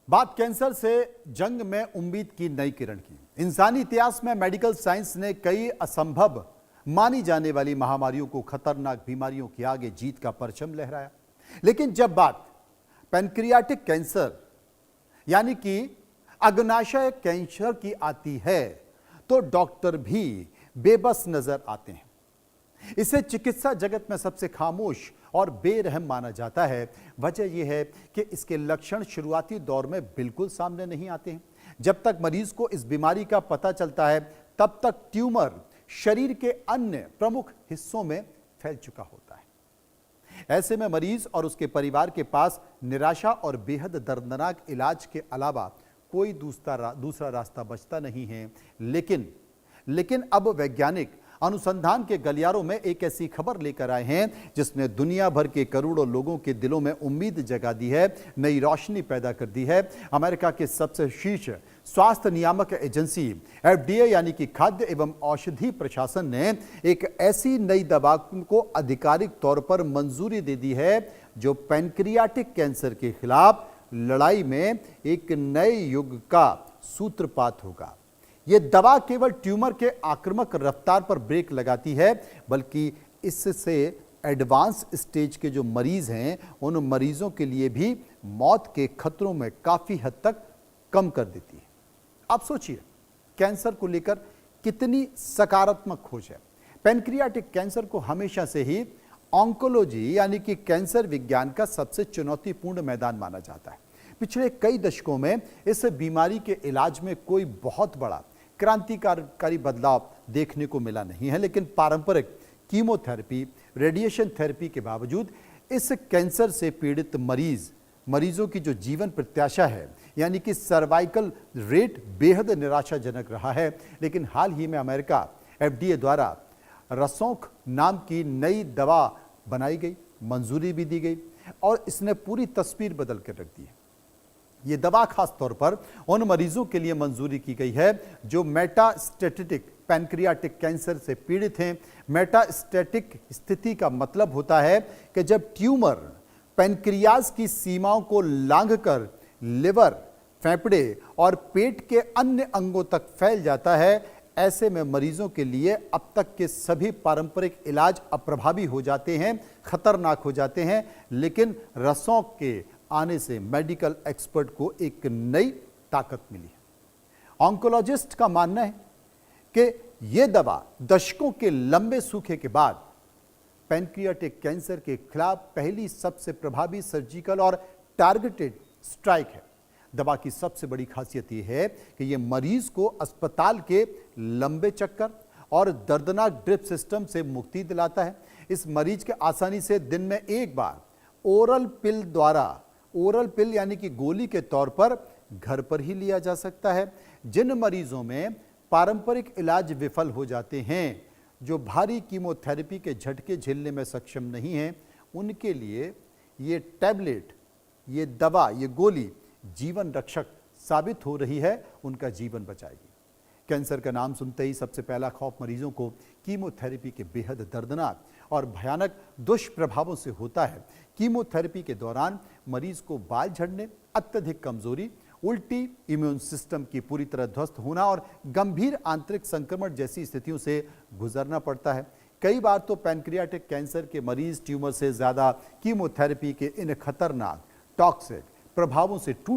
बात कैंसर से जंग में उम्मीद की नई किरण की। इंसानी इतिहास में मेडिकल साइंस ने कई असंभव मानी जाने वाली महामारियों को खतरनाक बीमारियों के आगे जीत का परचम लहराया। लेकिन जब बात पैनक्रियाटिक कैंसर यानी कि अग्नाशय कैंसर की आती है तो डॉक्टर भी बेबस नजर आते हैं। इसे चिकित्सा जगत में सबसे खामोश और बेरहम माना जाता है। वजह यह है कि इसके लक्षण शुरुआती दौर में बिल्कुल सामने नहीं आते हैं। जब तक मरीज को इस बीमारी का पता चलता है तब तक ट्यूमर शरीर के अन्य प्रमुख हिस्सों में फैल चुका होता है। ऐसे में मरीज और उसके परिवार के पास निराशा और बेहद दर्दनाक इलाज के अलावा कोई दूसरा रास्ता बचता नहीं है। लेकिन अब वैज्ञानिक अनुसंधान के गलियारों में एक ऐसी खबर लेकर आए हैं जिसने दुनिया भर के करोड़ों लोगों के दिलों में उम्मीद जगा दी है, नई रोशनी पैदा कर दी है। अमेरिका के सबसे शीर्ष स्वास्थ्य नियामक एजेंसी FDA यानी कि खाद्य एवं औषधि प्रशासन ने एक ऐसी नई दवा को आधिकारिक तौर पर मंजूरी दे दी है जो पैनक्रियाटिक कैंसर के खिलाफ लड़ाई में एक नए युग का सूत्रपात होगा। यह दवा केवल ट्यूमर के आक्रामक रफ्तार पर ब्रेक लगाती है बल्कि इससे एडवांस स्टेज के जो मरीज हैं उन मरीजों के लिए भी मौत के खतरों में काफी हद तक कम कर देती है। आप सोचिए, कैंसर को लेकर कितनी सकारात्मक खोज है। पैनक्रियाटिक कैंसर को हमेशा से ही ऑन्कोलॉजी यानी कि कैंसर विज्ञान का सबसे चुनौतीपूर्ण मैदान माना जाता है। पिछले कई दशकों में इस बीमारी के इलाज में कोई बहुत बड़ा क्रांतिकारी बदलाव देखने को मिला नहीं है, लेकिन पारंपरिक कीमोथेरेपी, रेडिएशन थेरेपी के बावजूद इस कैंसर से पीड़ित मरीजों की जो जीवन प्रत्याशा है यानी कि सर्वाइकल रेट बेहद निराशाजनक रहा है। लेकिन हाल ही में अमेरिका FDA द्वारा रसोंक नाम की नई दवा बनाई गई, मंजूरी भी दी गई और इसने पूरी तस्वीर बदल कर रख दी है। ये दवा खास तौर पर उन मरीजों के लिए मंजूरी की गई है जो मेटास्टेटिक पैनक्रियाटिक कैंसर से पीड़ित हैं। मेटास्टेटिक स्थिति का मतलब होता है कि जब ट्यूमर पैनक्रियाज की सीमाओं को लांघकर लिवर, फेफड़े और पेट के अन्य अंगों तक फैल जाता है। ऐसे में मरीजों के लिए अब तक के सभी पारंपरिक इलाज अप्रभावी हो जाते हैं, खतरनाक हो जाते हैं। लेकिन रसोंक के आने से मेडिकल एक्सपर्ट को एक नई ताकत मिली है। ऑन्कोलॉजिस्ट का मानना है कि यह दवा दशकों के लंबे सूखे के बाद पैनक्रियाटिक कैंसर के खिलाफ पहली सबसे प्रभावी सर्जिकल और टारगेटेड स्ट्राइक है। दवा की सबसे बड़ी खासियत यह है कि यह मरीज को अस्पताल के लंबे चक्कर और दर्दनाक ड्रिप सिस्टम से मुक्ति दिलाता है। इस मरीज के आसानी से दिन में एक बार ओरल पिल यानी कि गोली के तौर पर घर पर ही लिया जा सकता है। जिन मरीजों में पारंपरिक इलाज विफल हो जाते हैं, जो भारी कीमोथेरेपी के झटके झेलने में सक्षम नहीं हैं, उनके लिए ये टैबलेट, ये दवा, ये गोली जीवन रक्षक साबित हो रही है, उनका जीवन बचाएगी। कैंसर का नाम सुनते ही सबसे पहला खौफ मरीजों को कीमोथेरेपी के बेहद दर्दनाक और भयानक दुष्प्रभावों से होता है। कीमोथेरेपी के दौरान मरीज को बाल झड़ने, अत्यधिक कमजोरी, उल्टी, इम्यून सिस्टम की पूरी तरह ध्वस्त होना और गंभीर आंतरिक संक्रमण जैसी स्थितियों से गुजरना पड़ता है। कई बार तो पैनक्रियाटिक कैंसर के मरीज ट्यूमर से ज्यादा कीमोथेरेपी के इन खतरनाक टॉक्सिक प्रभावों से टूट